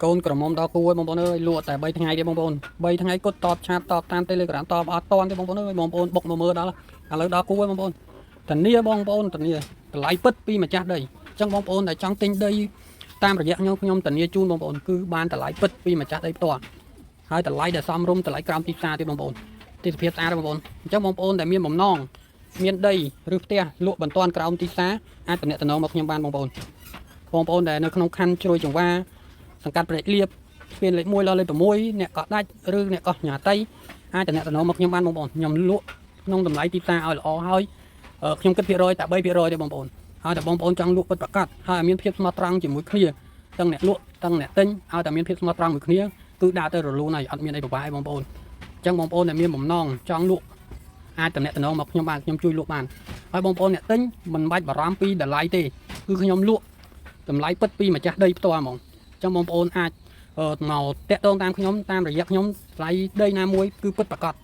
កូនក្រមុំដល់គួយបងប្អូនអើយលក់តែ3ថ្ងៃទេបងប្អូន3ថ្ងៃគាត់តបឆាតតបតាម Telegram តបអត់តន់ទេបងប្អូនអើយបងប្អូនបុកមកមើលដល់ឥឡូវដល់គួយបងប្អូនធានាបងប្អូនធានាតម្លៃពិតពីម្ចាស់ដីអញ្ចឹងបងប្អូនដែលចង់ទិញដីតាមរយៈខ្ញុំធានាជូនបងប្អូនគឺបានតម្លៃពិតពីម្ចាស់ដីផ្ទាល់ហើយតម្លៃដែលសមរម្យតម្លៃក្រោមទីផ្សារទេបងប្អូនទេសភាពស្អាតបងប្អូនអញ្ចឹងបងប្អូនដែលមានបំណងមានដីឬផ្ទះលក់បន្ទាន់ក្រោមទីផ្សារអាចតំណែងមកខ្ញុំបានបងប្អូនដែលនៅក្នុងខណ្ឌជ្រោយចង្វាសង្កាត់ព្រែកលៀបស្ពានលេខ1ដល់លេខ6អ្នកកោះដាច់ឬអ្នកកោះញ៉ាតៃអាចតំណែងមកខ្ញុំបានបងប្អូនខ្ញុំលក់ក្នុងតម្លៃទីផ្សារឲ្យល្អហើយខ្ញុំគិតភាគរយតែ3%ទេបងប្អូនហើយតែបងប្អូនចង់លក់ពិតប្រាកដហើយមានភាពស្មោះត្រង់ជាមួយគ្នាទាំងអ្នកលក់ទាំងអ្នកទិញឲ្យតែមានភាពស្មោះត្រង់មួយគ្នាគឺដើរទៅរលូនហើយអត់មានអីប្របាកបងប្អូនអញ្ចឹងបងប្អូនដែលមានបំណងចង់លក់អាចតំណែងមកខ្ញុំបានខ្ញុំជួយលក់បានហើយបងប្អូនអ្នកទិញមិនបាច់បារម្ភពីតម្លៃទេគឺខ្ញុំលក់តម្លៃពិតពីម្ចាស់ដីផ្ទាល់ហ្មងអញ្ចឹងបងប្អូនអាចមកតាក់ទងតាមខ្ញុំតាមរយៈខ្ញុំថ្លៃដីណាមួយគឺពិតប្រាកដ